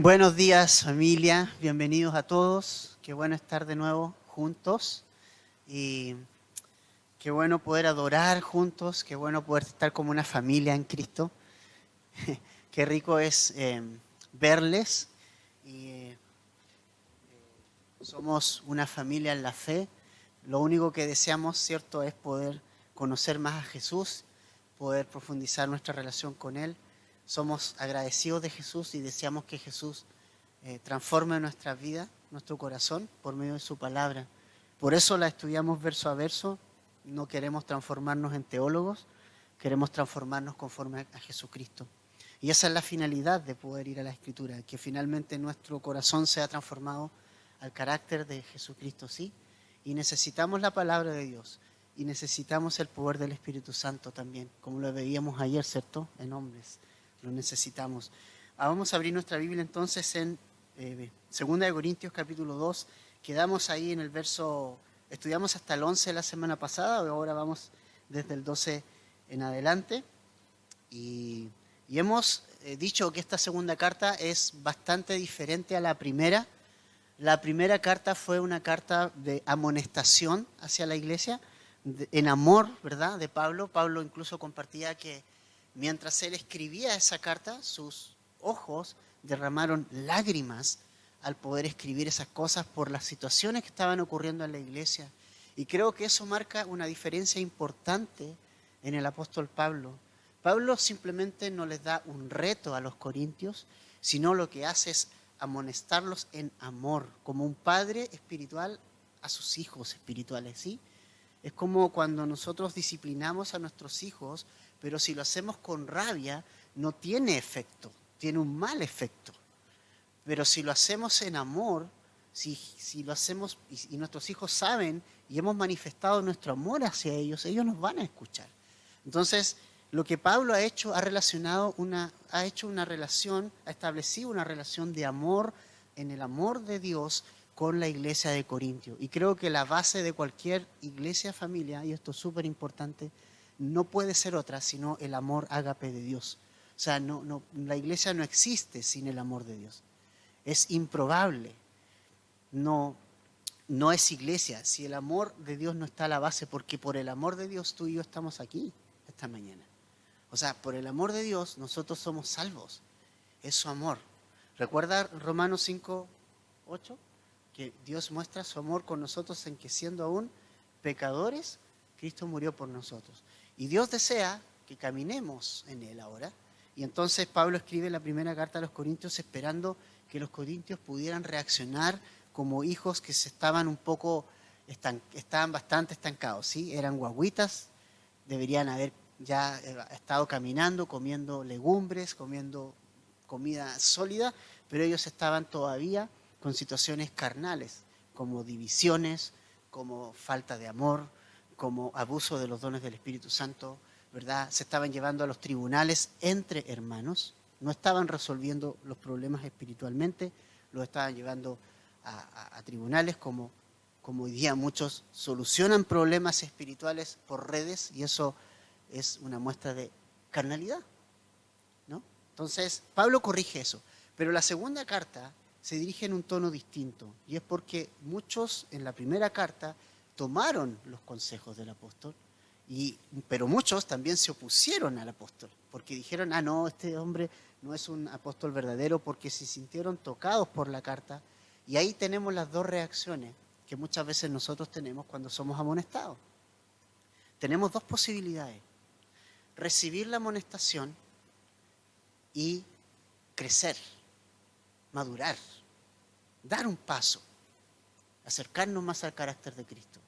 Buenos días, familia, bienvenidos a todos. Qué bueno estar de nuevo juntos y qué bueno poder adorar juntos, qué bueno poder estar como una familia en Cristo. Qué rico es verles y somos una familia en la fe. Lo único que deseamos, cierto, es poder conocer más a Jesús, poder profundizar nuestra relación con Él. Somos agradecidos de Jesús y deseamos que Jesús transforme nuestra vida, nuestro corazón, por medio de su palabra. Por eso la estudiamos verso a verso. No queremos transformarnos en teólogos, queremos transformarnos conforme a Jesucristo. Y esa es la finalidad de poder ir a la Escritura, que finalmente nuestro corazón sea transformado al carácter de Jesucristo, ¿sí? Y necesitamos la palabra de Dios y necesitamos el poder del Espíritu Santo también, como lo veíamos ayer, ¿cierto? En hombres, lo necesitamos. Vamos a abrir nuestra Biblia entonces en 2 de Corintios capítulo 2. Quedamos ahí en el verso, estudiamos hasta el 11 la semana pasada, ahora vamos desde el 12 en adelante. Y hemos dicho que esta segunda carta es bastante diferente a la primera. La primera carta fue una carta de amonestación hacia la iglesia, en amor, ¿verdad?, de Pablo. Pablo incluso compartía que mientras él escribía esa carta, sus ojos derramaron lágrimas al poder escribir esas cosas por las situaciones que estaban ocurriendo en la iglesia. Y creo que eso marca una diferencia importante en el apóstol Pablo. Pablo simplemente no les da un reto a los corintios, sino lo que hace es amonestarlos en amor, como un padre espiritual a sus hijos espirituales, ¿sí? Es como cuando nosotros disciplinamos a nuestros hijos, pero si lo hacemos con rabia, no tiene efecto, tiene un mal efecto. Pero si lo hacemos en amor, si lo hacemos y nuestros hijos saben y hemos manifestado nuestro amor hacia ellos, ellos nos van a escuchar. Entonces, lo que Pablo ha hecho, ha establecido una relación de amor, en el amor de Dios con la iglesia de Corintio. Y creo que la base de cualquier iglesia, familia, y esto es súper importante, no puede ser otra sino el amor ágape de Dios. O sea, la iglesia no existe sin el amor de Dios. Es improbable. No es iglesia si el amor de Dios no está a la base, porque por el amor de Dios tú y yo estamos aquí esta mañana. O sea, por el amor de Dios nosotros somos salvos. Es su amor. ¿Recuerda Romanos 5:8? Que Dios muestra su amor con nosotros en que siendo aún pecadores, Cristo murió por nosotros. Y Dios desea que caminemos en Él ahora. Y entonces Pablo escribe la primera carta a los Corintios esperando que los corintios pudieran reaccionar como hijos que estaban bastante estancados, ¿sí? Eran guaguitas, deberían haber ya estado caminando, comiendo legumbres, comiendo comida sólida, pero ellos estaban todavía con situaciones carnales, como divisiones, como falta de amor, como abuso de los dones del Espíritu Santo, ¿verdad? Se estaban llevando a los tribunales entre hermanos, no estaban resolviendo los problemas espiritualmente, los estaban llevando a tribunales como hoy día muchos solucionan problemas espirituales por redes, y eso es una muestra de carnalidad, ¿no? Entonces, Pablo corrige eso. Pero la segunda carta se dirige en un tono distinto, y es porque muchos en la primera carta tomaron los consejos del apóstol, pero muchos también se opusieron al apóstol, porque dijeron, no, este hombre no es un apóstol verdadero, porque se sintieron tocados por la carta. Y ahí tenemos las dos reacciones que muchas veces nosotros tenemos cuando somos amonestados. Tenemos dos posibilidades: recibir la amonestación y crecer, madurar, dar un paso, acercarnos más al carácter de Cristo,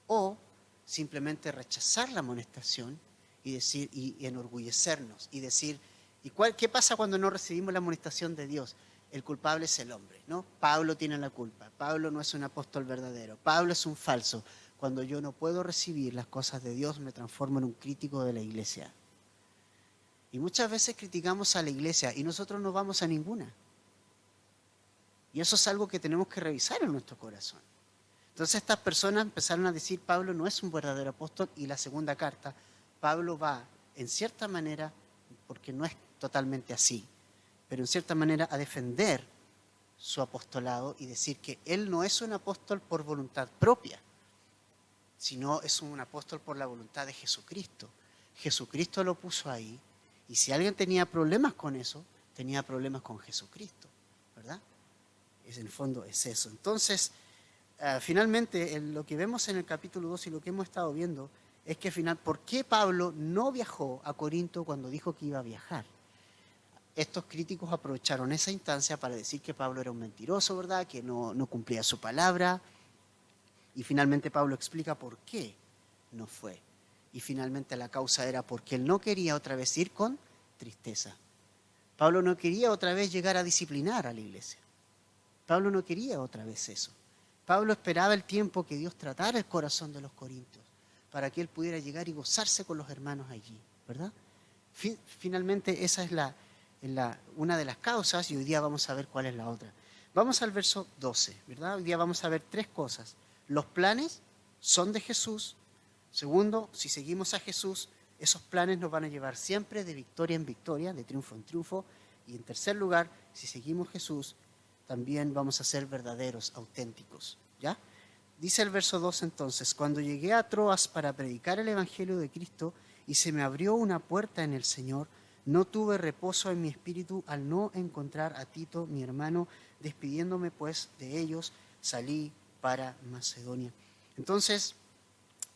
o simplemente rechazar la amonestación y decir, y enorgullecernos y decir, ¿qué pasa cuando no recibimos la amonestación de Dios? El culpable es el hombre, ¿no? Pablo tiene la culpa, Pablo no es un apóstol verdadero, Pablo es un falso. Cuando yo no puedo recibir las cosas de Dios, me transformo en un crítico de la iglesia. Y muchas veces criticamos a la iglesia y nosotros no vamos a ninguna. Y eso es algo que tenemos que revisar en nuestro corazón. Entonces estas personas empezaron a decir, Pablo no es un verdadero apóstol, y la segunda carta, Pablo va, en cierta manera, porque no es totalmente así, pero en cierta manera a defender su apostolado y decir que él no es un apóstol por voluntad propia, sino es un apóstol por la voluntad de Jesucristo. Jesucristo lo puso ahí, y si alguien tenía problemas con eso, tenía problemas con Jesucristo, ¿verdad? En el fondo es eso. Entonces, finalmente, lo que vemos en el capítulo 2 y lo que hemos estado viendo es que ¿por qué Pablo no viajó a Corinto cuando dijo que iba a viajar? Estos críticos aprovecharon esa instancia para decir que Pablo era un mentiroso, ¿verdad? Que no cumplía su palabra. Y finalmente Pablo explica por qué no fue. Y finalmente la causa era porque él no quería otra vez ir con tristeza. Pablo no quería otra vez llegar a disciplinar a la iglesia. Pablo no quería otra vez eso. Pablo esperaba el tiempo que Dios tratara el corazón de los corintios para que él pudiera llegar y gozarse con los hermanos allí, ¿verdad? Finalmente esa es una de las causas, y hoy día vamos a ver cuál es la otra. Vamos al verso 12, ¿verdad? Hoy día vamos a ver tres cosas. Los planes son de Jesús. Segundo, si seguimos a Jesús, esos planes nos van a llevar siempre de victoria en victoria, de triunfo en triunfo. Y en tercer lugar, si seguimos a Jesús, también vamos a ser verdaderos, auténticos, ¿ya? Dice el verso 2 entonces: cuando llegué a Troas para predicar el evangelio de Cristo y se me abrió una puerta en el Señor, no tuve reposo en mi espíritu al no encontrar a Tito, mi hermano. Despidiéndome pues de ellos, salí para Macedonia. Entonces,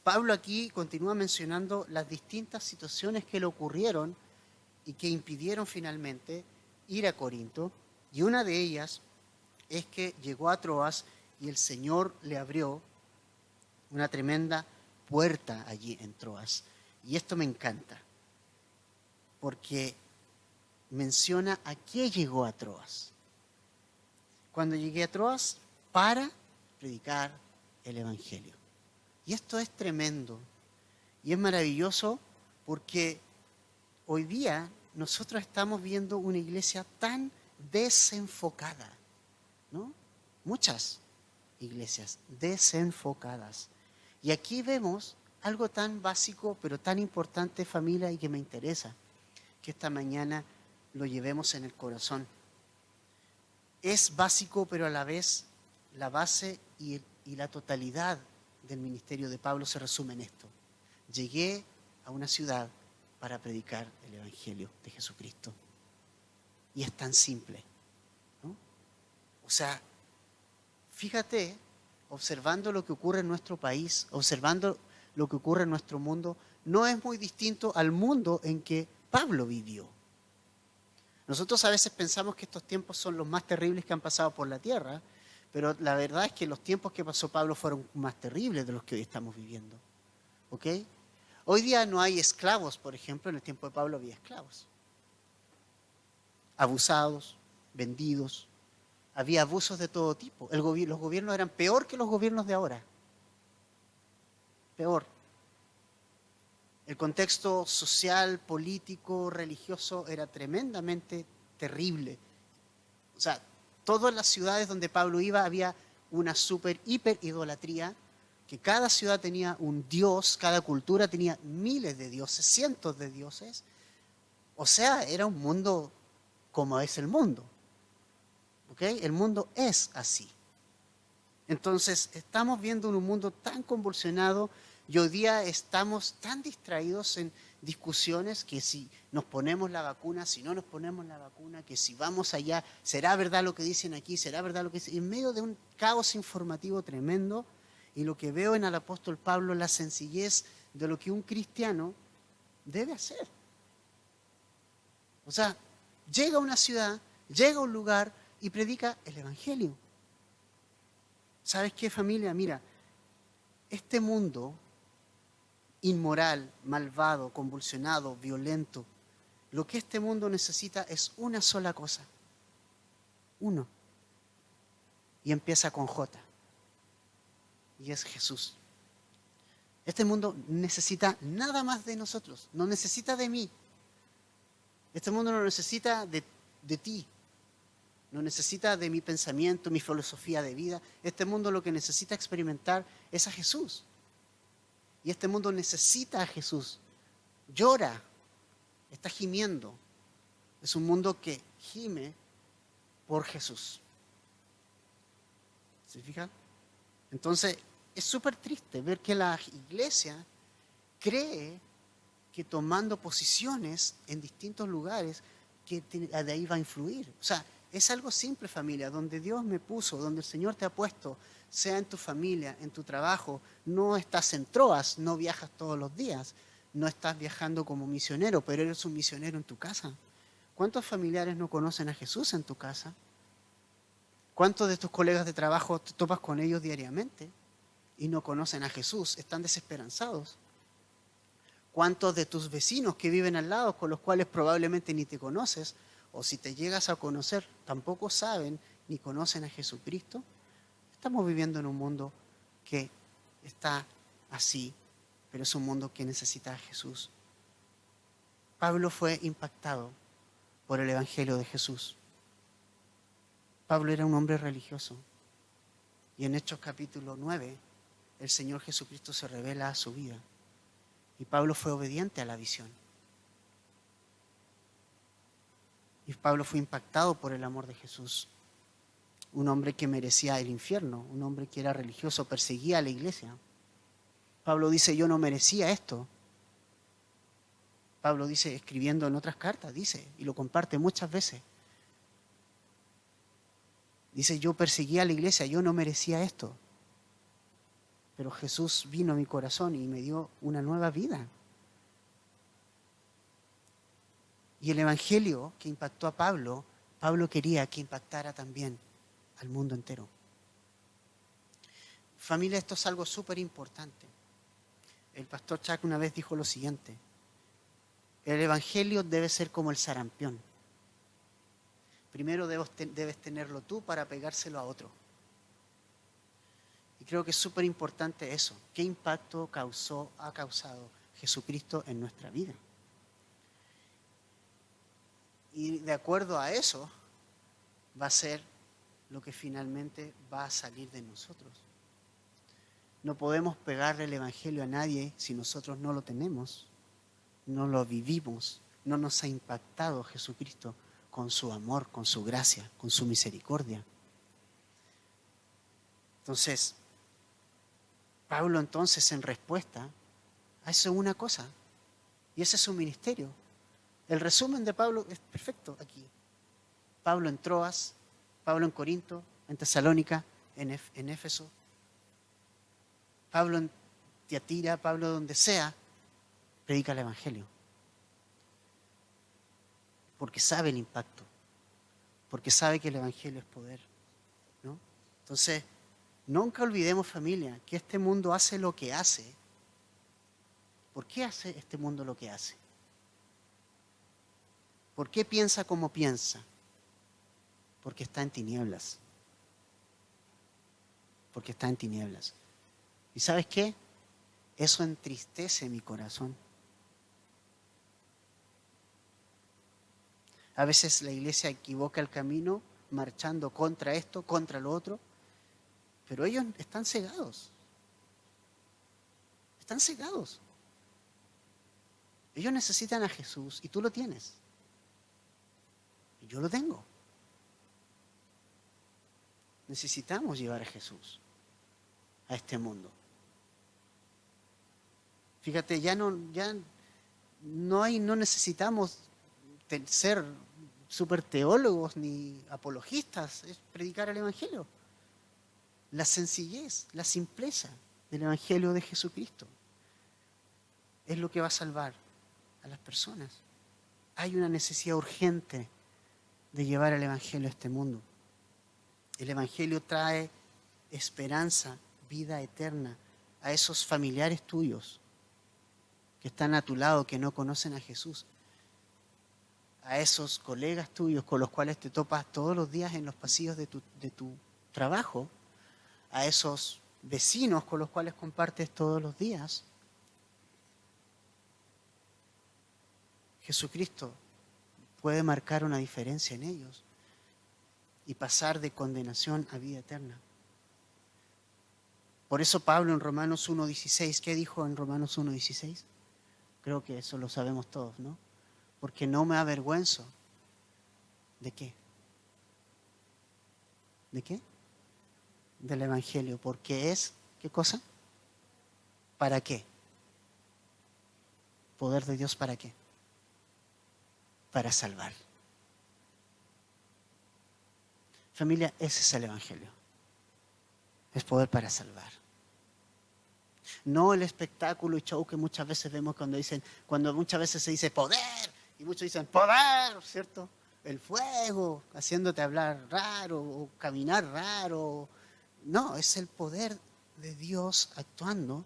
Pablo aquí continúa mencionando las distintas situaciones que le ocurrieron y que impidieron finalmente ir a Corinto, y una de ellas es que llegó a Troas y el Señor le abrió una tremenda puerta allí en Troas. Y esto me encanta, porque menciona a qué llegó a Troas. Cuando llegué a Troas para predicar el Evangelio. Y esto es tremendo y es maravilloso, porque hoy día nosotros estamos viendo una iglesia tan desenfocada, ¿no? Muchas iglesias desenfocadas. Y aquí vemos algo tan básico, pero tan importante, familia, y que me interesa que esta mañana lo llevemos en el corazón. Es básico, pero a la vez la base y la totalidad del ministerio de Pablo se resume en esto: llegué a una ciudad para predicar el Evangelio de Jesucristo. Y es tan simple, ¿no? O sea, fíjate, observando lo que ocurre en nuestro país, observando lo que ocurre en nuestro mundo, no es muy distinto al mundo en que Pablo vivió. Nosotros a veces pensamos que estos tiempos son los más terribles que han pasado por la tierra, pero la verdad es que los tiempos que pasó Pablo fueron más terribles de los que hoy estamos viviendo. ¿Ok? Hoy día no hay esclavos, por ejemplo. En el tiempo de Pablo había esclavos. Abusados, vendidos. Había abusos de todo tipo. Los gobiernos eran peor que los gobiernos de ahora. Peor. El contexto social, político, religioso era tremendamente terrible. O sea, todas las ciudades donde Pablo iba había una hiper idolatría, que cada ciudad tenía un dios, cada cultura tenía miles de dioses, cientos de dioses. O sea, era un mundo como es el mundo. ¿Ok? El mundo es así. Entonces, estamos viendo un mundo tan convulsionado, y hoy día estamos tan distraídos en discusiones que si nos ponemos la vacuna, si no nos ponemos la vacuna, que si vamos allá, ¿será verdad lo que dicen aquí? ¿Será verdad lo que dicen? En medio de un caos informativo tremendo, y lo que veo en el apóstol Pablo, la sencillez de lo que un cristiano debe hacer. O sea, llega a una ciudad, llega a un lugar y predica el Evangelio. ¿Sabes qué, familia? Mira, este mundo inmoral, malvado, convulsionado, violento, lo que este mundo necesita es una sola cosa. Uno. Y empieza con J. Y es Jesús. Este mundo necesita nada más de nosotros. No necesita de mí. Este mundo no necesita de ti. No necesita de mi pensamiento, mi filosofía de vida. Este mundo lo que necesita experimentar es a Jesús. Y este mundo necesita a Jesús. Llora, está gimiendo. Es un mundo que gime por Jesús. ¿Se fijan? Entonces, es súper triste ver que la iglesia cree que tomando posiciones en distintos lugares, que de ahí va a influir. O sea, es algo simple, familia, donde Dios me puso, donde el Señor te ha puesto, sea en tu familia, en tu trabajo, no estás en Troas, no viajas todos los días, no estás viajando como misionero, pero eres un misionero en tu casa. ¿Cuántos familiares no conocen a Jesús en tu casa? ¿Cuántos de tus colegas de trabajo te topas con ellos diariamente y no conocen a Jesús? Están desesperanzados. ¿Cuántos de tus vecinos que viven al lado, con los cuales probablemente ni te conoces, o si te llegas a conocer, tampoco saben ni conocen a Jesucristo? Estamos viviendo en un mundo que está así, pero es un mundo que necesita a Jesús. Pablo fue impactado por el Evangelio de Jesús. Pablo era un hombre religioso. Y en Hechos capítulo 9, el Señor Jesucristo se revela a su vida. Y Pablo fue obediente a la visión. Y Pablo fue impactado por el amor de Jesús. Un hombre que merecía el infierno, un hombre que era religioso, perseguía a la iglesia. Pablo dice, yo no merecía esto. Pablo dice, escribiendo en otras cartas, dice, y lo comparte muchas veces. Dice, yo perseguía a la iglesia, yo no merecía esto. Pero Jesús vino a mi corazón y me dio una nueva vida. Y el evangelio que impactó a Pablo, Pablo quería que impactara también al mundo entero. Familia, esto es algo súper importante. El pastor Chuck una vez dijo lo siguiente: el evangelio debe ser como el sarampión. Primero debes tenerlo tú para pegárselo a otro. Y creo que es súper importante eso. ¿Qué impacto ha causado Jesucristo en nuestra vida? Y de acuerdo a eso, va a ser lo que finalmente va a salir de nosotros. No podemos pegarle el evangelio a nadie si nosotros no lo tenemos, no lo vivimos, no nos ha impactado Jesucristo con su amor, con su gracia, con su misericordia. Entonces, Pablo entonces en respuesta a eso es una cosa, y ese es su ministerio. El resumen de Pablo es perfecto aquí. Pablo en Troas, Pablo en Corinto, en Tesalónica, en Éfeso, Pablo en Tiatira, Pablo donde sea, predica el evangelio. Porque sabe el impacto, porque sabe que el evangelio es poder, ¿no? Entonces, nunca olvidemos, familia, que este mundo hace lo que hace. ¿Por qué hace este mundo lo que hace? ¿Por qué piensa como piensa? Porque está en tinieblas. Porque está en tinieblas. ¿Y sabes qué? Eso entristece mi corazón. A veces la iglesia equivoca el camino marchando contra esto, contra lo otro, pero ellos están cegados. Están cegados. Ellos necesitan a Jesús y tú lo tienes. Y yo lo tengo. Necesitamos llevar a Jesús a este mundo. Fíjate, no necesitamos ser super teólogos ni apologistas, es predicar el evangelio. La sencillez, la simpleza del evangelio de Jesucristo es lo que va a salvar a las personas. Hay una necesidad urgente de llevar el evangelio a este mundo. El evangelio trae esperanza, vida eterna a esos familiares tuyos que están a tu lado, que no conocen a Jesús, a esos colegas tuyos con los cuales te topas todos los días en los pasillos de tu trabajo, a esos vecinos con los cuales compartes todos los días. Jesucristo puede marcar una diferencia en ellos y pasar de condenación a vida eterna. Por eso Pablo en Romanos 1:16, ¿qué dijo en Romanos 1:16? Creo que eso lo sabemos todos, ¿no? Porque no me avergüenzo. ¿De qué? ¿De qué? del Evangelio, porque es, ¿qué cosa? ¿Para qué? Poder de Dios, ¿para qué? Para salvar. Familia, ese es el Evangelio. Es poder para salvar. No el espectáculo y show que muchas veces vemos cuando muchas veces se dice poder, y muchos dicen poder, ¿cierto? El fuego, haciéndote hablar raro o caminar raro. No, es el poder de Dios actuando,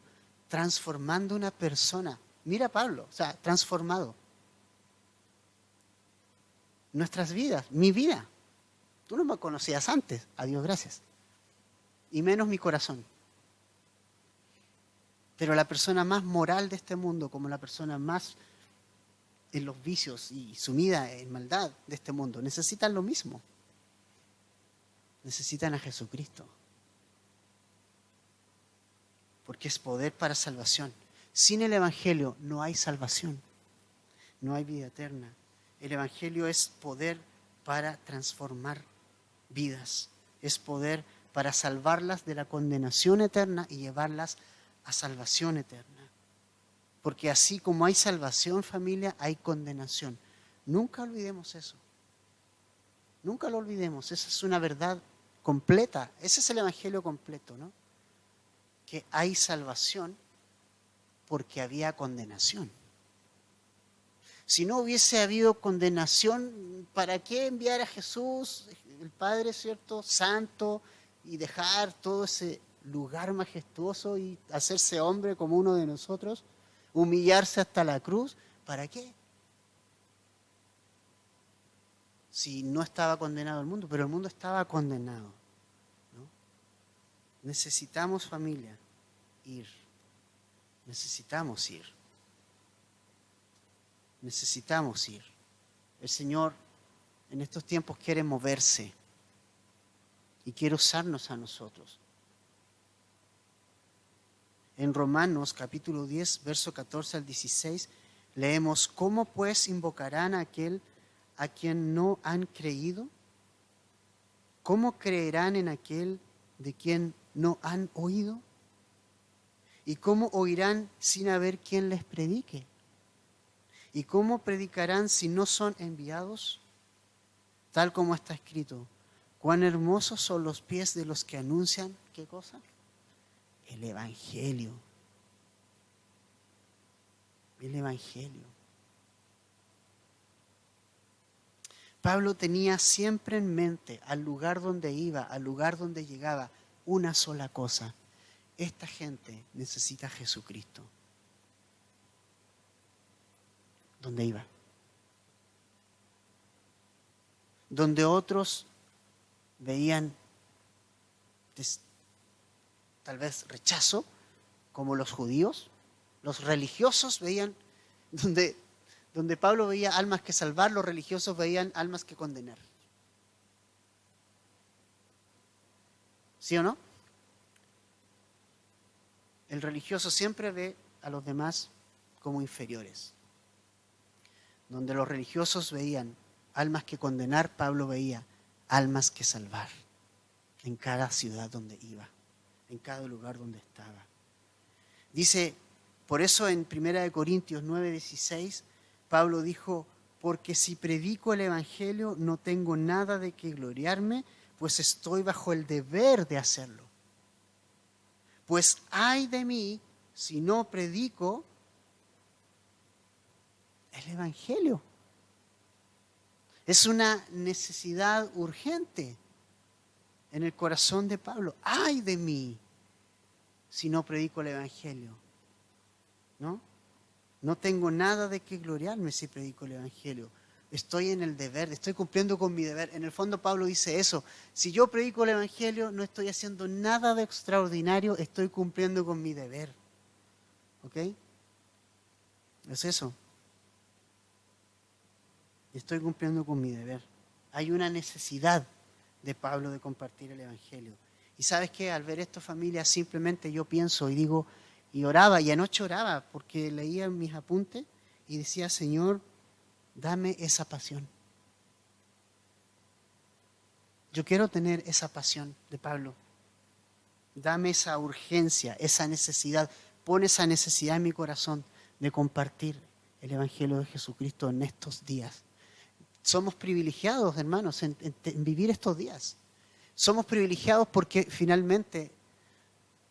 transformando una persona. Mira a Pablo, o sea, transformado. Nuestras vidas, mi vida. Tú no me conocías antes, a Dios gracias. Y menos mi corazón. Pero la persona más moral de este mundo, como la persona más en los vicios y sumida en maldad de este mundo, necesitan lo mismo. Necesitan a Jesucristo. Porque es poder para salvación. Sin el Evangelio no hay salvación. No hay vida eterna. El Evangelio es poder para transformar vidas. Es poder para salvarlas de la condenación eterna y llevarlas a salvación eterna. Porque así como hay salvación, familia, hay condenación. Nunca olvidemos eso. Nunca lo olvidemos. Esa es una verdad completa. Ese es el Evangelio completo, ¿no? Que hay salvación porque había condenación. Si no hubiese habido condenación, ¿para qué enviar a Jesús, el Padre, ¿cierto?, santo, y dejar todo ese lugar majestuoso y hacerse hombre como uno de nosotros? Humillarse hasta la cruz, ¿para qué? Si no estaba condenado el mundo, pero el mundo estaba condenado, ¿no? Necesitamos, familia, ir. Necesitamos ir. Necesitamos ir. El Señor en estos tiempos quiere moverse y quiere usarnos a nosotros. En Romanos capítulo 10, verso 14 al 16, leemos: ¿cómo pues invocarán a aquel a quien no han creído? ¿Cómo creerán en aquel de quien no han oído? ¿Y cómo oirán sin haber quien les predique? ¿Y cómo predicarán si no son enviados? Tal como está escrito: cuán hermosos son los pies de los que anuncian, ¿qué cosa? El Evangelio. El Evangelio. Pablo tenía siempre en mente, al lugar donde iba, al lugar donde llegaba, una sola cosa: esta gente necesita a Jesucristo. ¿Dónde iba? Donde otros veían tal vez rechazo, como los judíos, los religiosos veían, donde Pablo veía almas que salvar, los religiosos veían almas que condenar. ¿Sí o no? El religioso siempre ve a los demás como inferiores. Donde los religiosos veían almas que condenar, Pablo veía almas que salvar en cada ciudad donde iba, en cada lugar donde estaba. Dice, por eso en 1 Corintios 9:16, Pablo dijo: porque si predico el Evangelio no tengo nada de qué gloriarme, pues estoy bajo el deber de hacerlo. Pues ay de mí si no predico el Evangelio. Es una necesidad urgente en el corazón de Pablo. ¡Ay de mí si no predico el Evangelio! ¿No? No tengo nada de qué gloriarme si predico el Evangelio. Estoy en el deber, estoy cumpliendo con mi deber. En el fondo Pablo dice eso: si yo predico el Evangelio no estoy haciendo nada de extraordinario, estoy cumpliendo con mi deber. ¿Ok? Es eso. Estoy cumpliendo con mi deber. Hay una necesidad de Pablo de compartir el Evangelio. Y ¿sabes qué? Al ver esto, familia, simplemente yo pienso y digo, y oraba, y anoche oraba porque leía mis apuntes y decía: Señor, dame esa pasión. Yo quiero tener esa pasión de Pablo. Dame esa urgencia, esa necesidad. Pon esa necesidad en mi corazón de compartir el Evangelio de Jesucristo en estos días. Somos privilegiados, hermanos, en vivir estos días. Somos privilegiados porque finalmente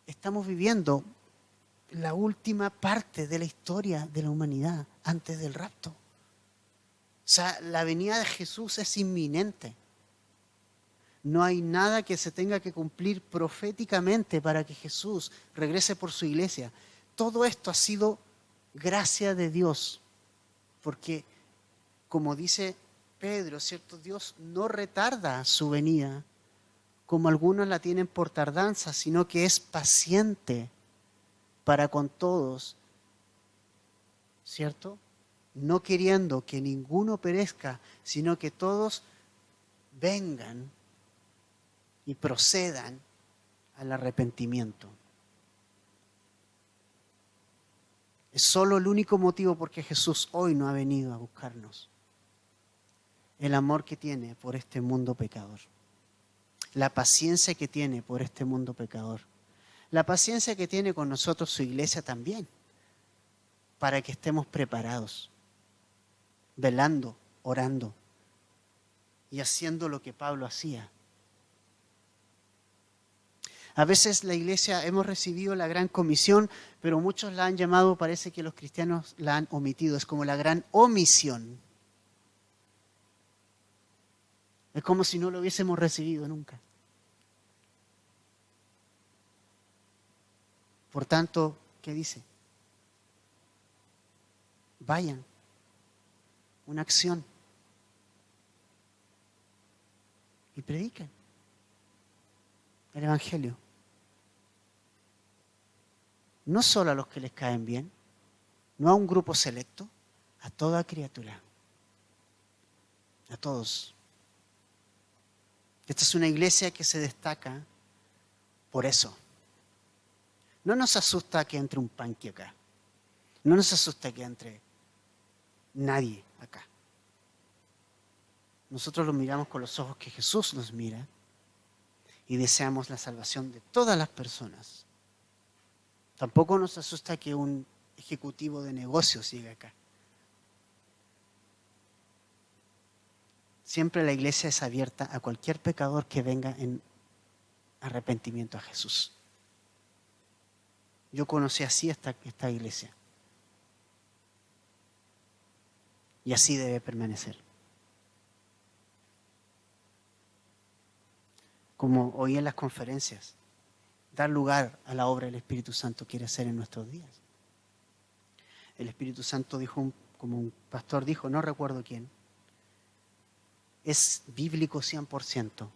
estamos viviendo la última parte de la historia de la humanidad antes del rapto. O sea, la venida de Jesús es inminente. No hay nada que se tenga que cumplir proféticamente para que Jesús regrese por su iglesia. Todo esto ha sido gracia de Dios, porque como dice Pedro, ¿cierto? Dios no retarda su venida, como algunos la tienen por tardanza, sino que es paciente para con todos, ¿cierto? No queriendo que ninguno perezca, sino que todos vengan y procedan al arrepentimiento. Es solo el único motivo por qué Jesús hoy no ha venido a buscarnos. El amor que tiene por este mundo pecador. La paciencia que tiene por este mundo pecador. La paciencia que tiene con nosotros su iglesia también. Para que estemos preparados, velando, orando y haciendo lo que Pablo hacía. A veces la iglesia hemos recibido la gran comisión, pero muchos la han llamado, parece que los cristianos la han omitido. Es como la gran omisión. Es como si no lo hubiésemos recibido nunca. Por tanto, ¿qué dice? Vayan. Una acción. Y prediquen el Evangelio. No solo a los que les caen bien, no a un grupo selecto, a toda criatura. A todos. Esta es una iglesia que se destaca por eso. No nos asusta que entre un panqui acá. No nos asusta que entre nadie acá. Nosotros lo miramos con los ojos que Jesús nos mira y deseamos la salvación de todas las personas. Tampoco nos asusta que un ejecutivo de negocios llegue acá. Siempre la iglesia es abierta a cualquier pecador que venga en arrepentimiento a Jesús. Yo conocí así esta iglesia. Y así debe permanecer. Como oí en las conferencias, dar lugar a la obra del Espíritu Santo quiere hacer en nuestros días. El Espíritu Santo dijo, como un pastor dijo, no recuerdo quién, es bíblico 100%,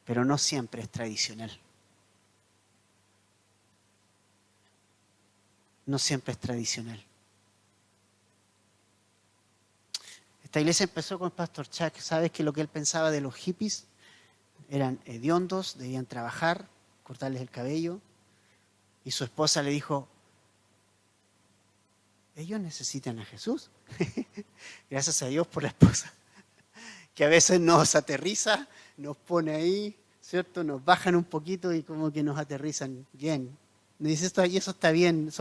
pero no siempre es tradicional. No siempre es tradicional. Esta iglesia empezó con el pastor Chuck. ¿Sabes que lo que él pensaba de los hippies? Eran hediondos, debían trabajar, cortarles el cabello. Y su esposa le dijo, ellos necesitan a Jesús. Gracias a Dios por la esposa. Que a veces nos aterriza, nos pone ahí, ¿cierto? Nos bajan un poquito y como que nos aterrizan bien. Me dice esto y eso está bien,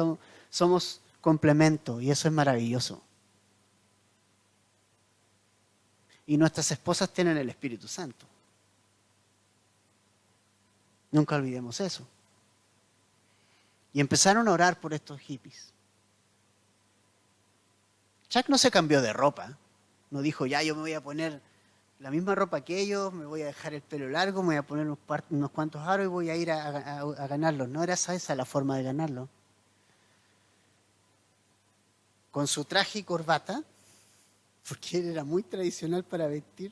somos complemento y eso es maravilloso. Y nuestras esposas tienen el Espíritu Santo. Nunca olvidemos eso. Y empezaron a orar por estos hippies. Chuck no se cambió de ropa. No dijo, ya yo me voy a poner la misma ropa que ellos, me voy a dejar el pelo largo, me voy a poner unos cuantos aros y voy a ir a ganarlos. No era esa la forma de ganarlo. Con su traje y corbata, porque él era muy tradicional para vestir,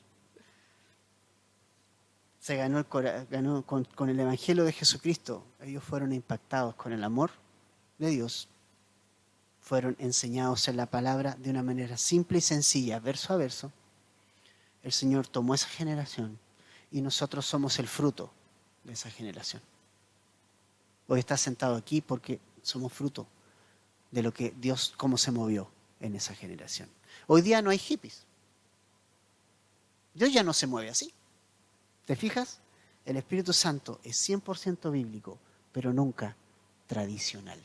se ganó con el Evangelio de Jesucristo. Ellos fueron impactados con el amor de Dios. Fueron enseñados en la palabra de una manera simple y sencilla, verso a verso. El Señor tomó esa generación y nosotros somos el fruto de esa generación. Hoy está sentado aquí porque somos fruto de lo que Dios, cómo se movió en esa generación. Hoy día no hay hippies. Dios ya no se mueve así. ¿Te fijas? El Espíritu Santo es 100% bíblico. pero nunca tradicional.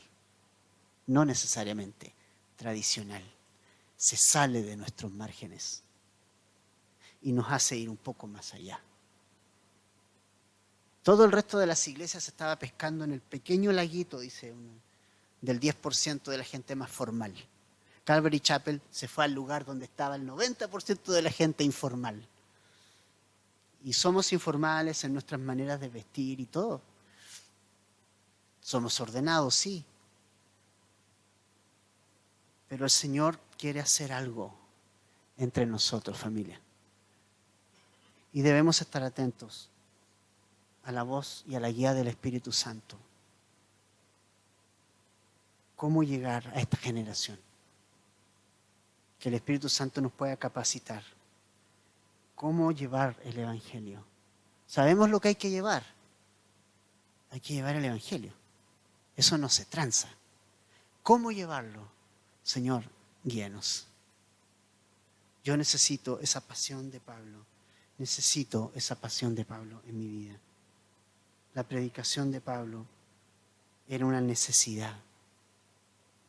No necesariamente tradicional. Se sale de nuestros márgenes y nos hace ir un poco más allá. Todo el resto de las iglesias estaba pescando en el pequeño laguito, dice uno, del 10% de la gente más formal. Calvary Chapel se fue al lugar donde estaba el 90% de la gente informal. Y somos informales en nuestras maneras de vestir y todo. Somos ordenados, sí. Pero el Señor quiere hacer algo entre nosotros, familia. Y debemos estar atentos a la voz y a la guía del Espíritu Santo. ¿Cómo llegar a esta generación? Que el Espíritu Santo nos pueda capacitar. ¿Cómo llevar el Evangelio? Sabemos lo que hay que llevar. Hay que llevar el Evangelio. Eso no se tranza. ¿Cómo llevarlo? Señor, guíanos. Yo necesito esa pasión de Pablo. Necesito esa pasión de Pablo en mi vida. La predicación de Pablo era una necesidad.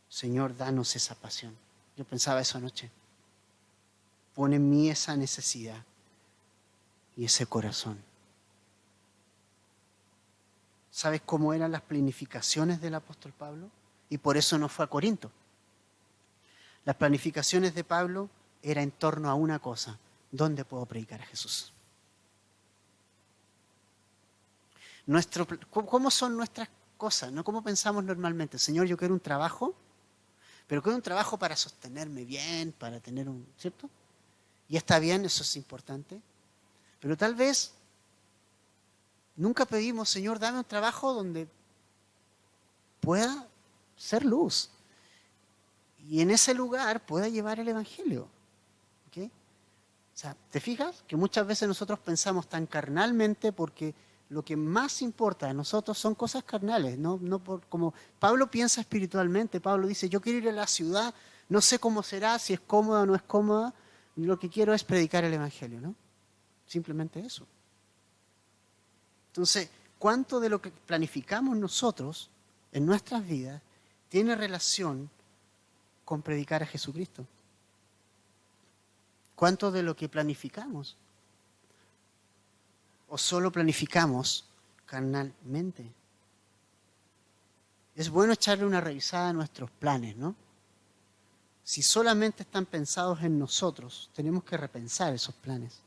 Señor, danos esa pasión. Yo pensaba eso anoche. Pon en mí esa necesidad y ese corazón. ¿Sabes cómo eran las planificaciones del apóstol Pablo? Y por eso no fue a Corinto. Las planificaciones de Pablo eran en torno a una cosa. ¿Dónde puedo predicar a Jesús? ¿Cómo son nuestras cosas? ¿No? ¿Cómo pensamos normalmente? Señor, yo quiero un trabajo, pero quiero un trabajo para sostenerme bien, para tener un... ¿Cierto? Y está bien, eso es importante. Pero tal vez nunca pedimos, Señor, dame un trabajo donde pueda ser luz. Y en ese lugar pueda llevar el Evangelio. ¿Okay? O sea, ¿te fijas? Que muchas veces nosotros pensamos tan carnalmente porque lo que más importa a nosotros son cosas carnales, no como Pablo piensa espiritualmente. Pablo dice, yo quiero ir a la ciudad, no sé cómo será, si es cómoda o no es cómoda, lo que quiero es predicar el Evangelio, ¿no? Simplemente eso. Entonces, ¿cuánto de lo que planificamos nosotros en nuestras vidas tiene relación con predicar a Jesucristo? ¿Cuánto de lo que planificamos? ¿O solo planificamos carnalmente? Es bueno echarle una revisada a nuestros planes, ¿no? Si solamente están pensados en nosotros, tenemos que repensar esos planes.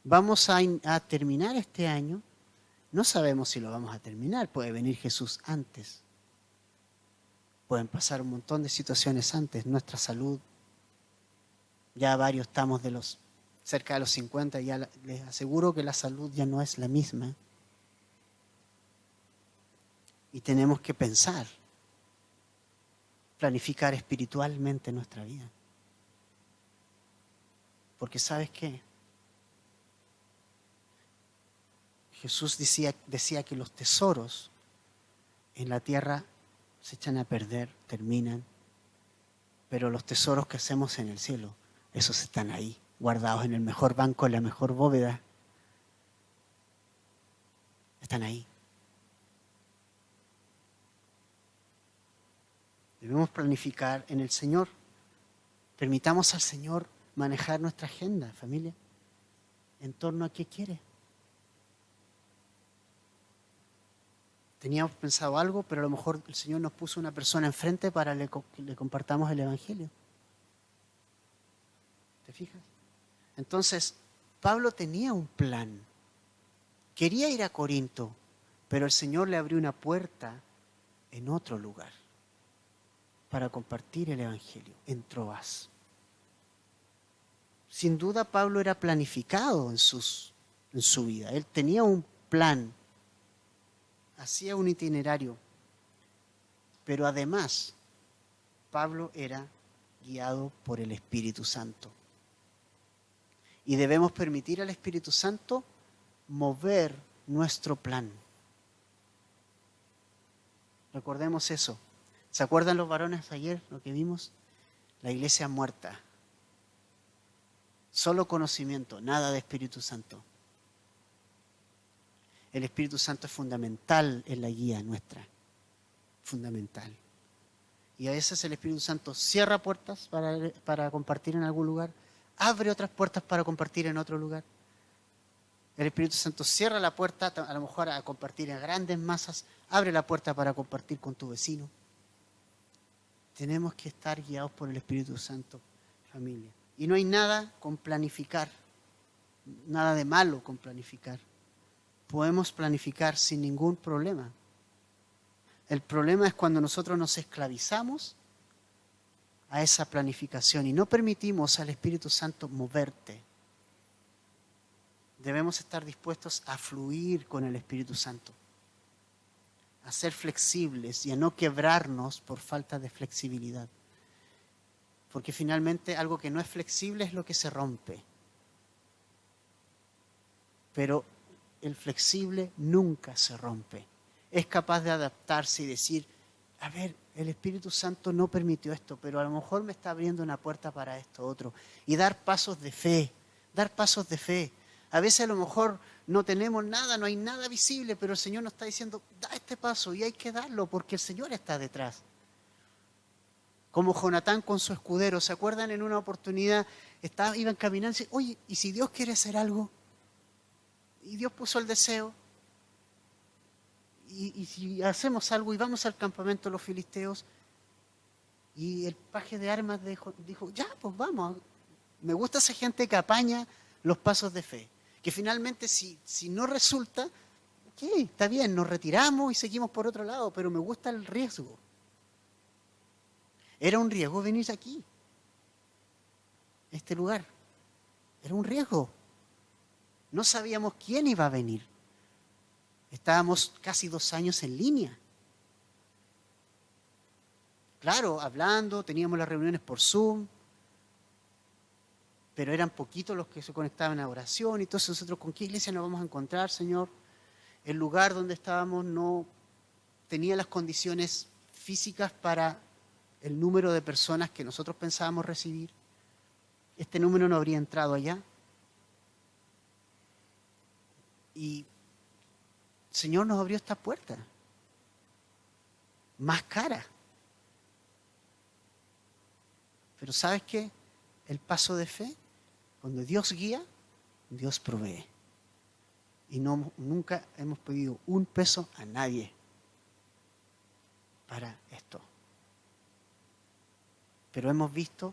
Vamos a terminar este año, no sabemos si lo vamos a terminar, puede venir Jesús antes. Pueden pasar un montón de situaciones antes, nuestra salud. Ya varios estamos cerca de los 50, ya les aseguro que la salud ya no es la misma. Y tenemos que pensar, planificar espiritualmente nuestra vida. Porque ¿sabes qué? Jesús decía que los tesoros en la tierra se echan a perder, terminan, pero los tesoros que hacemos en el cielo, esos están ahí, guardados en el mejor banco, en la mejor bóveda. Están ahí. Debemos planificar en el Señor. Permitamos al Señor manejar nuestra agenda, familia, en torno a qué quiere. Teníamos pensado algo, pero a lo mejor el Señor nos puso una persona enfrente para que le compartamos el Evangelio. ¿Te fijas? Entonces, Pablo tenía un plan. Quería ir a Corinto, pero el Señor le abrió una puerta en otro lugar para compartir el Evangelio, en Troas. Sin duda, Pablo era planificado en su vida. Él tenía un plan. Hacía un itinerario, pero además Pablo era guiado por el Espíritu Santo. Y debemos permitir al Espíritu Santo mover nuestro plan. Recordemos eso. ¿Se acuerdan los varones ayer, lo que vimos? La iglesia muerta. Solo conocimiento, nada de Espíritu Santo. El Espíritu Santo es fundamental en la guía nuestra, fundamental. Y a veces el Espíritu Santo cierra puertas para compartir en algún lugar, abre otras puertas para compartir en otro lugar. El Espíritu Santo cierra la puerta a lo mejor a compartir en grandes masas, abre la puerta para compartir con tu vecino. Tenemos que estar guiados por el Espíritu Santo, familia. Y no hay nada con planificar, nada de malo con planificar. Podemos planificar sin ningún problema. El problema es cuando nosotros nos esclavizamos a esa planificación y no permitimos al Espíritu Santo moverte. Debemos estar dispuestos a fluir con el Espíritu Santo, a ser flexibles y a no quebrarnos por falta de flexibilidad. Porque finalmente algo que no es flexible es lo que se rompe. Pero el flexible nunca se rompe. Es capaz de adaptarse y decir, a ver, el Espíritu Santo no permitió esto, pero a lo mejor me está abriendo una puerta para esto otro. Y dar pasos de fe, dar pasos de fe. A veces a lo mejor no tenemos nada, no hay nada visible, pero el Señor nos está diciendo, da este paso y hay que darlo porque el Señor está detrás. Como Jonatán con su escudero, ¿se acuerdan? En una oportunidad iban caminando y decían, oye, ¿y si Dios quiere hacer algo? Y Dios puso el deseo. Y si hacemos algo y vamos al campamento de los filisteos, y el paje de armas dijo, ya, pues vamos. Me gusta esa gente que apaña los pasos de fe. Que finalmente si no resulta, ok, está bien, nos retiramos y seguimos por otro lado, pero me gusta el riesgo. Era un riesgo venir aquí, a este lugar. Era un riesgo. No sabíamos quién iba a venir. Estábamos casi 2 años en línea. Claro, hablando, teníamos las reuniones por Zoom, pero eran poquitos los que se conectaban a oración. Y entonces nosotros, ¿con qué iglesia nos vamos a encontrar, Señor? El lugar donde estábamos no tenía las condiciones físicas para el número de personas que nosotros pensábamos recibir. Este número no habría entrado allá. Y el Señor nos abrió esta puerta. Más cara. Pero ¿sabes qué? El paso de fe, cuando Dios guía, Dios provee. Y nunca hemos pedido un peso a nadie para esto. Pero hemos visto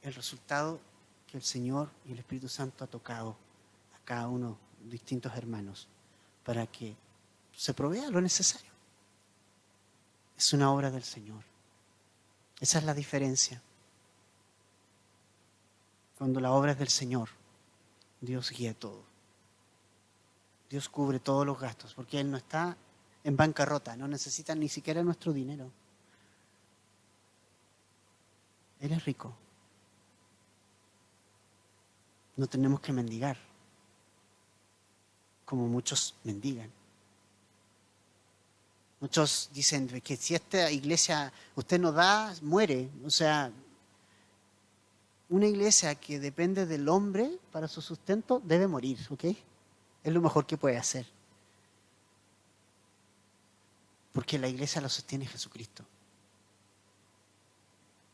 el resultado que el Señor y el Espíritu Santo ha tocado a cada uno de distintos hermanos para que se provea lo necesario. Es una obra del Señor. Esa es la diferencia. Cuando la obra es del Señor, Dios guía todo. Dios cubre todos los gastos, porque Él no está en bancarrota, no necesita ni siquiera nuestro dinero. Él es rico. No tenemos que mendigar, como muchos mendigan. Muchos dicen que si esta iglesia usted no da, muere. O sea, una iglesia que depende del hombre para su sustento debe morir, ¿ok? Es lo mejor que puede hacer. Porque la iglesia la sostiene Jesucristo.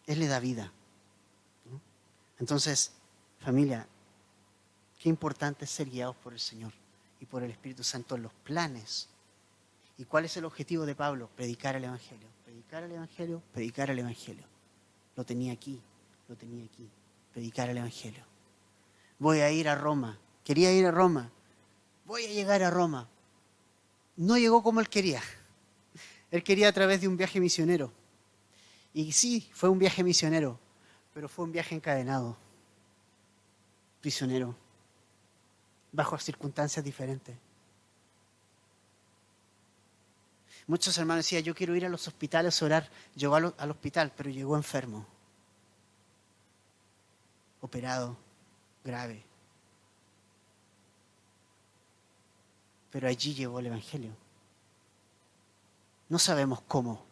Él le da vida, ¿no? Entonces, familia, qué importante es ser guiados por el Señor y por el Espíritu Santo en los planes. ¿Y cuál es el objetivo de Pablo? Predicar el Evangelio. Predicar el Evangelio, predicar el Evangelio. Lo tenía aquí, lo tenía aquí. Predicar el Evangelio. Voy a ir a Roma. Quería ir a Roma. Voy a llegar a Roma. No llegó como él quería. Él quería a través de un viaje misionero. Y sí, fue un viaje misionero, pero fue un viaje encadenado. Prisionero. Bajo circunstancias diferentes. Muchos hermanos decían, yo quiero ir a los hospitales a orar. Llegó al hospital, pero llegó enfermo. Operado, grave. Pero allí llegó el Evangelio. No sabemos cómo,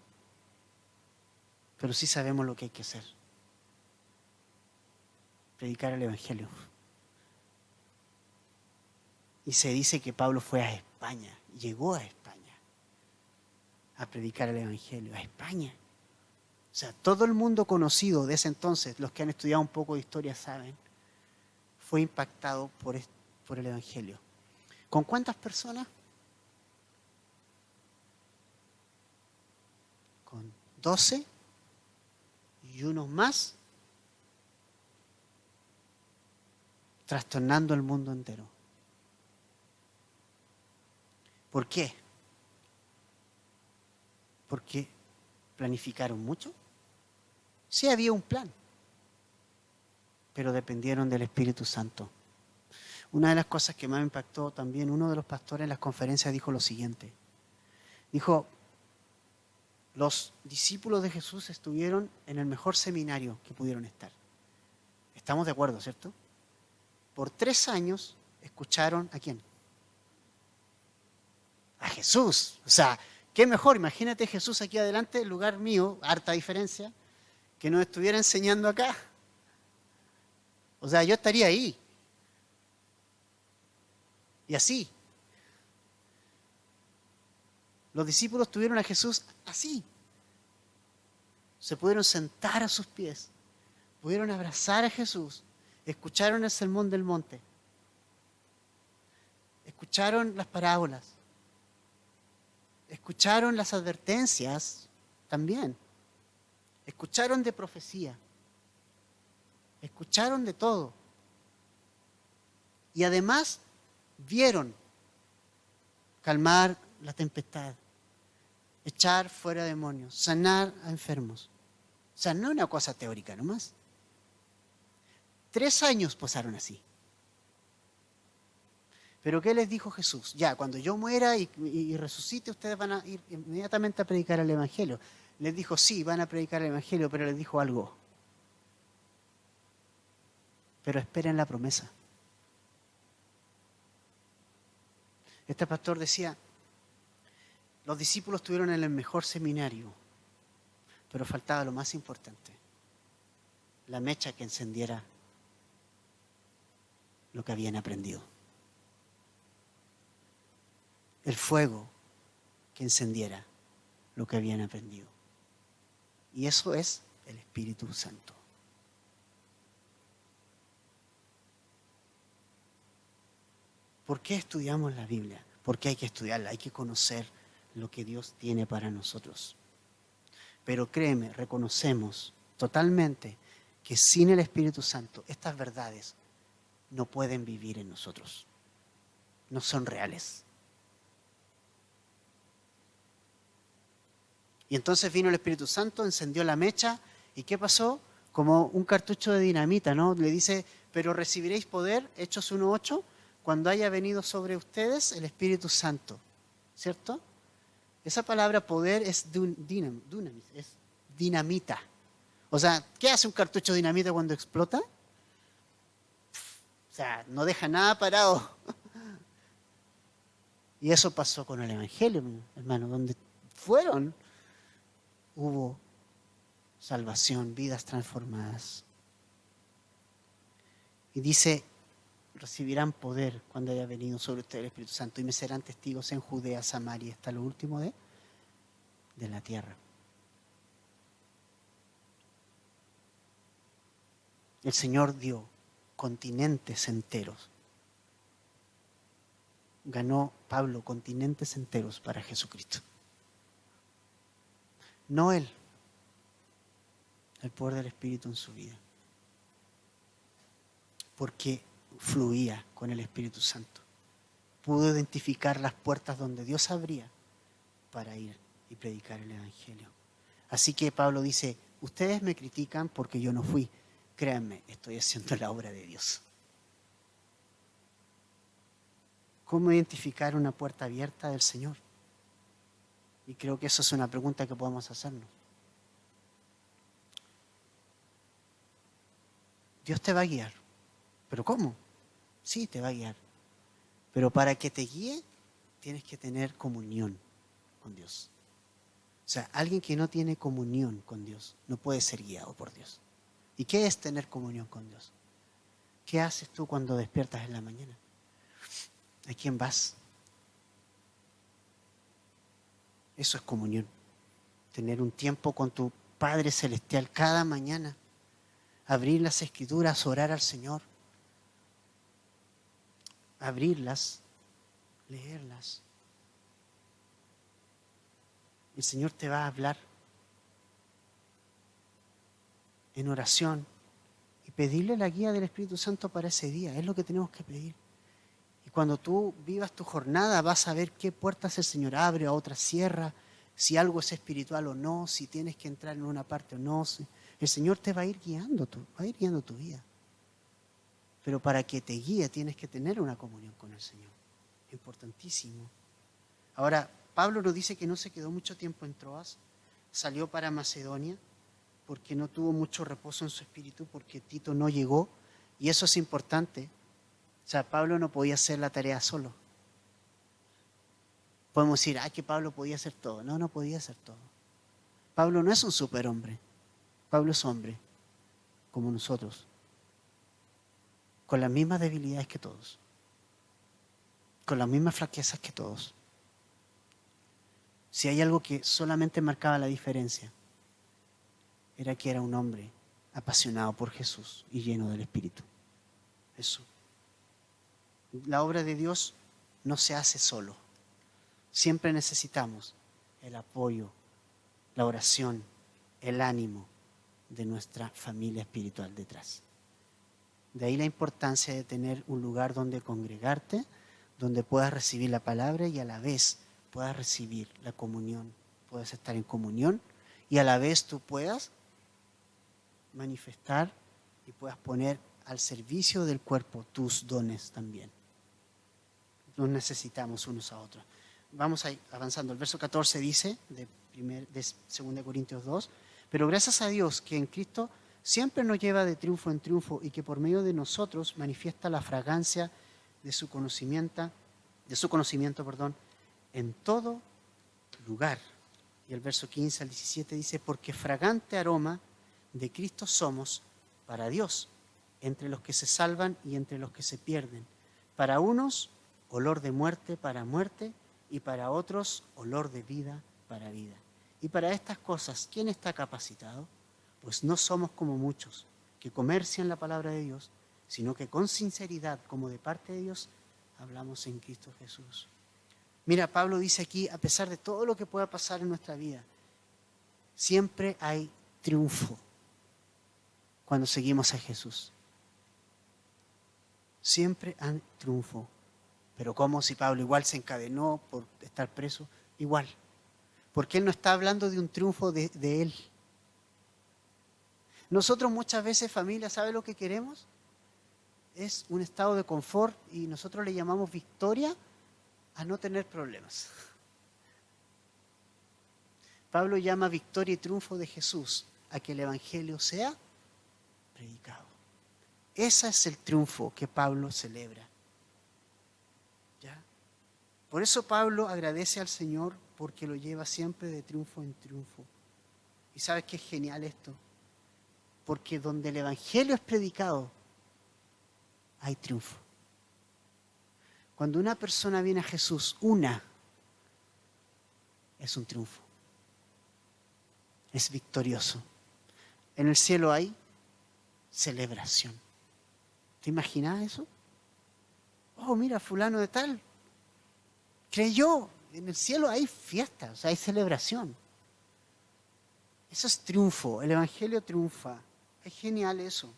pero sí sabemos lo que hay que hacer. Predicar el Evangelio. Y se dice que Pablo fue España, llegó a España a predicar el Evangelio, a España. O sea, todo el mundo conocido de ese entonces, los que han estudiado un poco de historia saben, fue impactado por el Evangelio. ¿Con cuántas personas? Con 12 y unos más, trastornando el mundo entero. ¿Por qué? Porque planificaron mucho. Sí había un plan, pero dependieron del Espíritu Santo. Una de las cosas que más me impactó también, uno de los pastores en las conferencias dijo lo siguiente. Dijo, los discípulos de Jesús estuvieron en el mejor seminario que pudieron estar. Estamos de acuerdo, ¿cierto? Por 3 años escucharon ¿a quién? A Jesús. O sea, qué mejor, imagínate Jesús aquí adelante, en lugar mío, harta diferencia, que nos estuviera enseñando acá. O sea, yo estaría ahí. Y así. Los discípulos tuvieron a Jesús así. Se pudieron sentar a sus pies, pudieron abrazar a Jesús, escucharon el sermón del monte, escucharon las parábolas, escucharon las advertencias también, escucharon de profecía, escucharon de todo. Y además vieron calmar la tempestad, echar fuera demonios, sanar a enfermos. O sea, no es una cosa teórica nomás. 3 años pasaron así. Pero ¿qué les dijo Jesús? Ya, cuando yo muera y resucite, ustedes van a ir inmediatamente a predicar el Evangelio. Les dijo, sí, van a predicar el Evangelio, pero les dijo algo. Pero esperen la promesa. Este pastor decía, los discípulos estuvieron en el mejor seminario, pero faltaba lo más importante, la mecha que encendiera lo que habían aprendido. El fuego que encendiera lo que habían aprendido. Y eso es el Espíritu Santo. ¿Por qué estudiamos la Biblia? Porque hay que estudiarla, hay que conocer lo que Dios tiene para nosotros. Pero créeme, reconocemos totalmente que sin el Espíritu Santo estas verdades no pueden vivir en nosotros. No son reales. Y entonces vino el Espíritu Santo, encendió la mecha, ¿y qué pasó? Como un cartucho de dinamita, ¿no? Le dice, pero recibiréis poder, Hechos 1:8, cuando haya venido sobre ustedes el Espíritu Santo, ¿cierto? Esa palabra poder es dunamis, es dinamita. O sea, ¿qué hace un cartucho de dinamita cuando explota? O sea, no deja nada parado. Y eso pasó con el Evangelio, hermano, donde fueron, hubo salvación, vidas transformadas. Y dice, recibirán poder cuando haya venido sobre ustedes el Espíritu Santo y me serán testigos en Judea, Samaria, hasta lo último de la tierra. El Señor dio continentes enteros. Ganó Pablo continentes enteros para Jesucristo. No él, el poder del Espíritu en su vida. Porque fluía con el Espíritu Santo. Pudo identificar las puertas donde Dios abría para ir y predicar el Evangelio. Así que Pablo dice, ustedes me critican porque yo no fui. Créanme, estoy haciendo la obra de Dios. ¿Cómo identificar una puerta abierta del Señor? Y creo que eso es una pregunta que podemos hacernos. Dios te va a guiar. ¿Pero cómo? Sí, te va a guiar. Pero para que te guíe, tienes que tener comunión con Dios. O sea, alguien que no tiene comunión con Dios no puede ser guiado por Dios. ¿Y qué es tener comunión con Dios? ¿Qué haces tú cuando despiertas en la mañana? ¿A quién vas? Eso es comunión. Tener un tiempo con tu Padre Celestial cada mañana. Abrir las Escrituras, orar al Señor. Abrirlas, leerlas. El Señor te va a hablar en oración y pedirle la guía del Espíritu Santo para ese día. Es lo que tenemos que pedir. Y cuando tú vivas tu jornada vas a ver qué puertas el Señor abre, a otras cierra, si algo es espiritual o no, si tienes que entrar en una parte o no. El Señor te va a ir guiando, va a ir guiando tu vida. Pero para que te guíe tienes que tener una comunión con el Señor. Importantísimo. Ahora, Pablo nos dice que no se quedó mucho tiempo en Troas, salió para Macedonia porque no tuvo mucho reposo en su espíritu, porque Tito no llegó, y eso es importante. O sea, Pablo no podía hacer la tarea solo. Podemos decir, que Pablo podía hacer todo. No, no podía hacer todo. Pablo no es un superhombre. Pablo es hombre, como nosotros, con las mismas debilidades que todos, con las mismas flaquezas que todos. Si hay algo que solamente marcaba la diferencia, era que era un hombre apasionado por Jesús y lleno del Espíritu. Eso. La obra de Dios no se hace solo. Siempre necesitamos el apoyo, la oración, el ánimo de nuestra familia espiritual detrás. De ahí la importancia de tener un lugar donde congregarte, donde puedas recibir la palabra y a la vez puedas recibir la comunión, puedas estar en comunión y a la vez tú puedas manifestar y puedas poner al servicio del cuerpo tus dones también. Nos necesitamos unos a otros. Vamos a ir avanzando. El verso 14 dice, de 2 Corintios 2, pero gracias a Dios que en Cristo siempre nos lleva de triunfo en triunfo y que por medio de nosotros manifiesta la fragancia de su conocimiento, en todo lugar. Y el verso 15 al 17 dice, porque fragante aroma de Cristo somos para Dios, entre los que se salvan y entre los que se pierden. Para unos, olor de muerte para muerte, y para otros, olor de vida para vida. Y para estas cosas, ¿quién está capacitado? Pues no somos como muchos que comercian la palabra de Dios, sino que con sinceridad, como de parte de Dios, hablamos en Cristo Jesús. Mira, Pablo dice aquí, a pesar de todo lo que pueda pasar en nuestra vida, siempre hay triunfo cuando seguimos a Jesús. Siempre hay triunfo. Pero ¿cómo si Pablo igual se encadenó por estar preso? Igual. Porque él no está hablando de un triunfo de él. Nosotros muchas veces, familia, ¿sabe lo que queremos? Es un estado de confort y nosotros le llamamos victoria a no tener problemas. Pablo llama victoria y triunfo de Jesús a que el Evangelio sea predicado. Ese es el triunfo que Pablo celebra. ¿Ya? Por eso Pablo agradece al Señor porque lo lleva siempre de triunfo en triunfo. ¿Y sabes qué es genial esto? Porque donde el Evangelio es predicado, hay triunfo. Cuando una persona viene a Jesús, es un triunfo. Es victorioso. En el cielo hay celebración. ¿Te imaginas eso? Oh, mira, fulano de tal creyó. En el cielo hay fiesta, o sea, hay celebración. Eso es triunfo. El Evangelio triunfa. Es genial eso.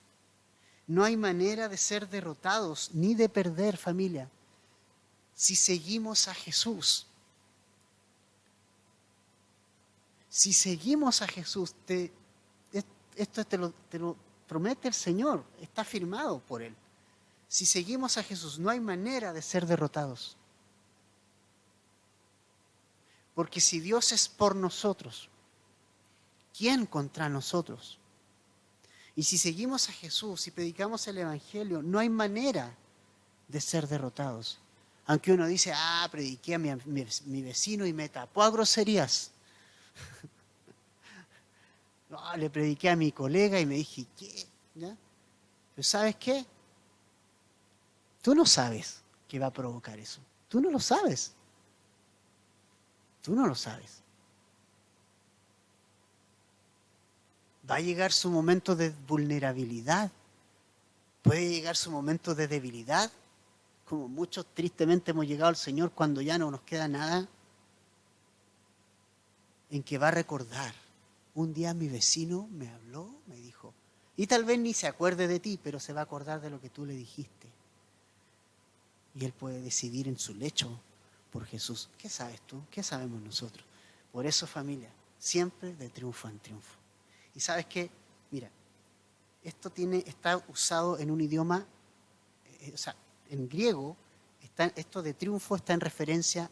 No hay manera de ser derrotados ni de perder, familia, si seguimos a Jesús. Si seguimos a Jesús, esto te lo promete el Señor, está firmado por Él. Si seguimos a Jesús, no hay manera de ser derrotados. Porque si Dios es por nosotros, ¿quién contra nosotros? Y si seguimos a Jesús y predicamos el Evangelio, no hay manera de ser derrotados. Aunque uno dice, prediqué a mi vecino y me tapó a groserías. No, le prediqué a mi colega y me dije, ¿qué? ¿Ya? Pero ¿sabes qué? Tú no sabes qué va a provocar eso. Tú no lo sabes. Tú no lo sabes. Va a llegar su momento de vulnerabilidad. Puede llegar su momento de debilidad, como muchos tristemente hemos llegado al Señor cuando ya no nos queda nada, en que va a recordar. Un día mi vecino me habló, me dijo, y tal vez ni se acuerde de ti, pero se va a acordar de lo que tú le dijiste. Y él puede decidir en su lecho por Jesús. ¿Qué sabes tú? ¿Qué sabemos nosotros? Por eso, familia, siempre de triunfo en triunfo. Y sabes qué, mira, está usado en un idioma, o sea, en griego, esto de triunfo está en referencia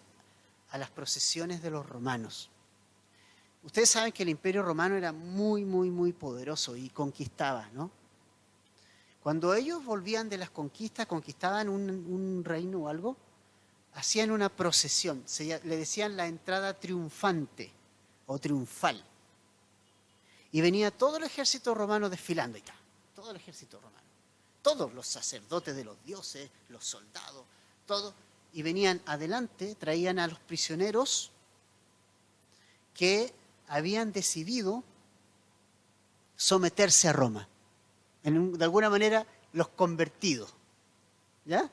a las procesiones de los romanos. Ustedes saben que el Imperio Romano era muy, muy, muy poderoso y conquistaba, ¿no? Cuando ellos volvían de las conquistas, conquistaban un reino o algo, hacían una procesión, le decían la entrada triunfante o triunfal. Y venía todo el ejército romano desfilando y tal, todo el ejército romano. Todos los sacerdotes de los dioses, los soldados, todos. Y venían adelante, traían a los prisioneros que habían decidido someterse a Roma. De alguna manera, los convertidos. ¿Ya?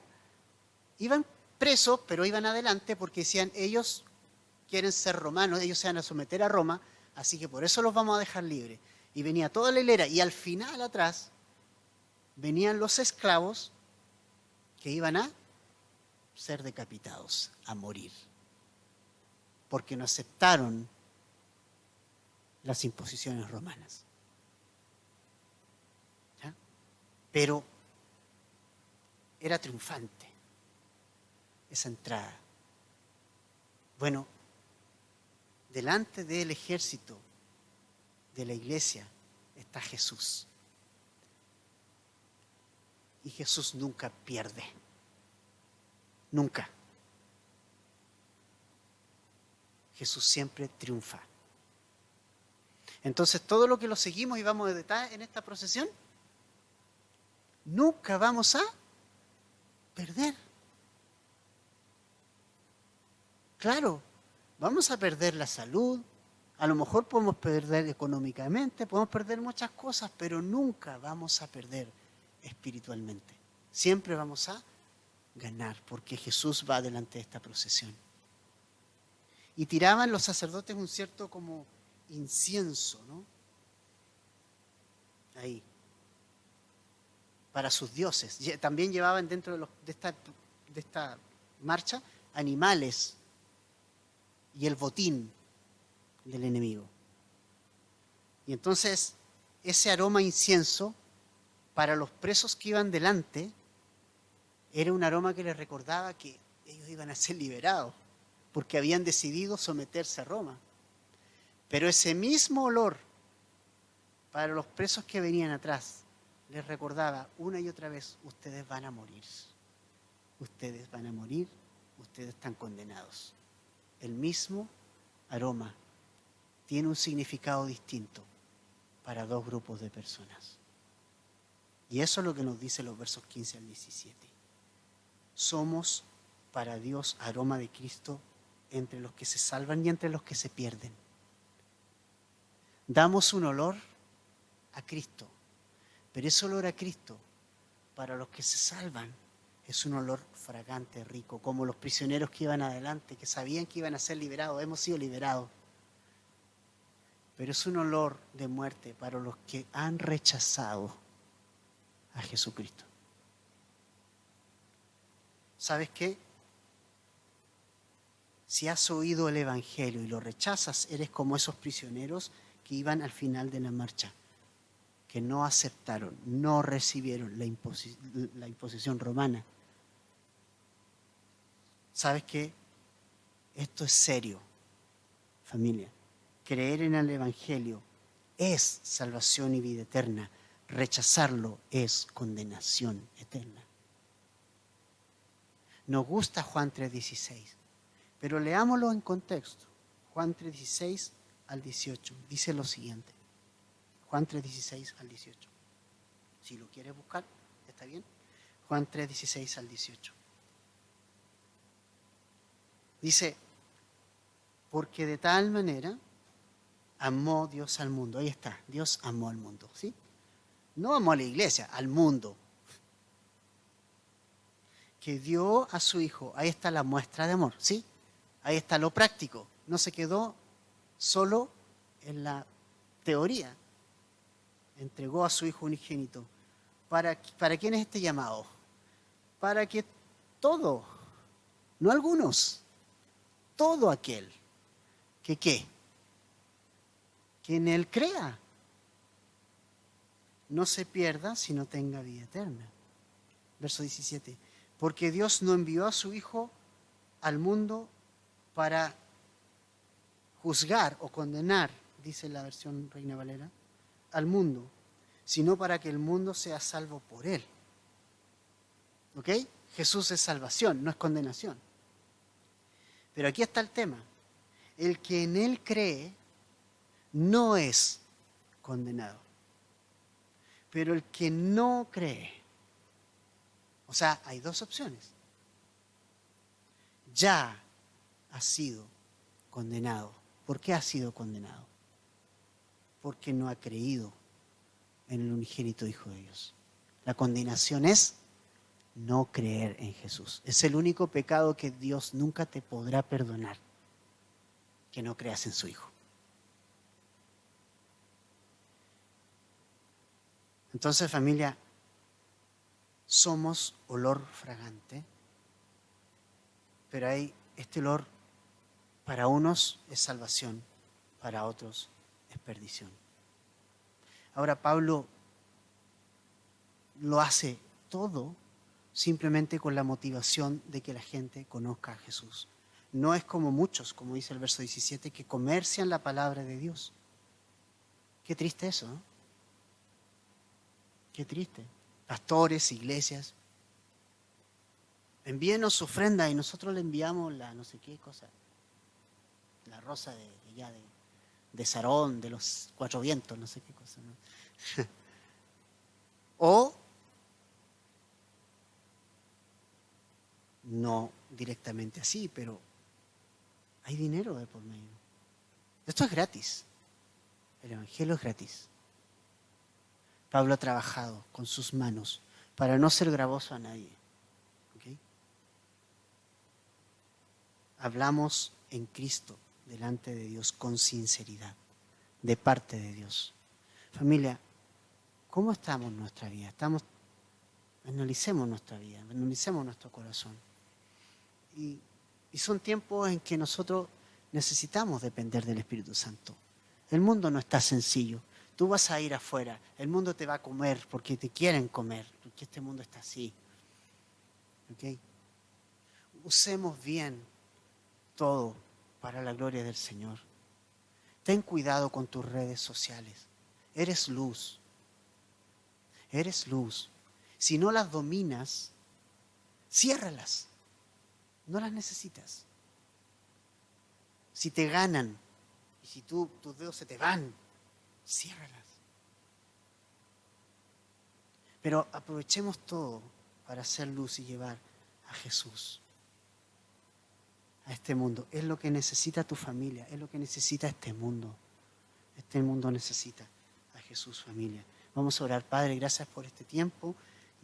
Iban presos, pero iban adelante porque decían, ellos quieren ser romanos, ellos se van a someter a Roma, así que por eso los vamos a dejar libres. Y venía toda la hilera, y al final atrás venían los esclavos que iban a ser decapitados, a morir, porque no aceptaron las imposiciones romanas. ¿Ya? Pero era triunfante esa entrada. Bueno, delante del ejército de la iglesia está Jesús. Y Jesús nunca pierde. Nunca. Jesús siempre triunfa. Entonces, todo lo que lo seguimos y vamos de detalle en esta procesión, nunca vamos a perder. Claro, vamos a perder la salud, a lo mejor podemos perder económicamente, podemos perder muchas cosas, pero nunca vamos a perder espiritualmente. Siempre vamos a ganar, porque Jesús va delante de esta procesión. Y tiraban los sacerdotes un cierto como incienso, ¿no? Ahí. Para sus dioses. También llevaban dentro de esta marcha animales y el botín del enemigo. Y entonces ese aroma a incienso para los presos que iban delante era un aroma que les recordaba que ellos iban a ser liberados porque habían decidido someterse a Roma. Pero ese mismo olor para los presos que venían atrás les recordaba una y otra vez, ustedes van a morir, ustedes van a morir, ustedes están condenados. El mismo aroma tiene un significado distinto para dos grupos de personas. Y eso es lo que nos dice los versos 15 al 17. Somos para Dios aroma de Cristo entre los que se salvan y entre los que se pierden. Damos un olor a Cristo, pero ese olor a Cristo para los que se salvan es un olor fragante, rico, como los prisioneros que iban adelante, que sabían que iban a ser liberados, hemos sido liberados. Pero es un olor de muerte para los que han rechazado a Jesucristo. ¿Sabes qué? Si has oído el Evangelio y lo rechazas, eres como esos prisioneros que iban al final de la marcha, que no aceptaron, no recibieron la imposición romana. ¿Sabes qué? Esto es serio, familia. Creer en el Evangelio es salvación y vida eterna. Rechazarlo es condenación eterna. Nos gusta Juan 3:16, pero leámoslo en contexto. Juan 3:16 al 18 dice lo siguiente. Juan 3:16 al 18. Si lo quieres buscar, ¿está bien? Juan 3:16 al 18. Dice, porque de tal manera amó Dios al mundo. Ahí está, Dios amó al mundo, ¿sí? No amó a la iglesia, al mundo. Que dio a su Hijo. Ahí está la muestra de amor, ¿sí? Ahí está lo práctico. No se quedó solo en la teoría. Entregó a su Hijo unigénito. ¿Para quién es este llamado? Para que todo, no algunos, todo aquel que ¿qué? Que en Él crea, no se pierda, sino tenga vida eterna. Verso 17. Porque Dios no envió a su Hijo al mundo para juzgar o condenar, dice la versión Reina Valera, al mundo, sino para que el mundo sea salvo por Él. ¿Ok? Jesús es salvación, no es condenación. Pero aquí está el tema. El que en Él cree no es condenado. Pero el que no cree, o sea, hay dos opciones. Ya ha sido condenado. ¿Por qué ha sido condenado? Porque no ha creído en el unigénito Hijo de Dios. La condenación es no creer en Jesús. Es el único pecado que Dios nunca te podrá perdonar, que no creas en su Hijo. Entonces, familia, somos olor fragante, pero hay este olor, para unos es salvación, para otros es perdición. Ahora Pablo lo hace todo simplemente con la motivación de que la gente conozca a Jesús. No es como muchos, como dice el verso 17, que comercian la palabra de Dios. Qué triste eso, ¿no? Qué triste. Pastores, iglesias, envíenos su ofrenda y nosotros le enviamos la no sé qué cosa, la rosa de Sarón, de los 4 vientos, no sé qué cosa, ¿no? O no directamente así, pero hay dinero de por medio. Esto es gratis. El evangelio es gratis. Pablo ha trabajado con sus manos para no ser gravoso a nadie. ¿Okay? Hablamos en Cristo delante de Dios con sinceridad, de parte de Dios. Familia, ¿cómo estamos en nuestra vida? Analicemos nuestra vida, analicemos nuestro corazón. Y son tiempos en que nosotros necesitamos depender del Espíritu Santo. El mundo no está sencillo. Tú vas a ir afuera, el mundo te va a comer porque te quieren comer, porque este mundo está así. ¿Okay? Usemos bien todo para la gloria del Señor. Ten cuidado con tus redes sociales. Eres luz. Eres luz. Si no las dominas, ciérralas. No las necesitas. Si te ganan y si tus dedos se te van, ciérralas. Pero aprovechemos todo para hacer luz y llevar a Jesús a este mundo. Es lo que necesita tu familia, es lo que necesita este mundo. Este mundo necesita a Jesús, familia. Vamos a orar. Padre, gracias por este tiempo.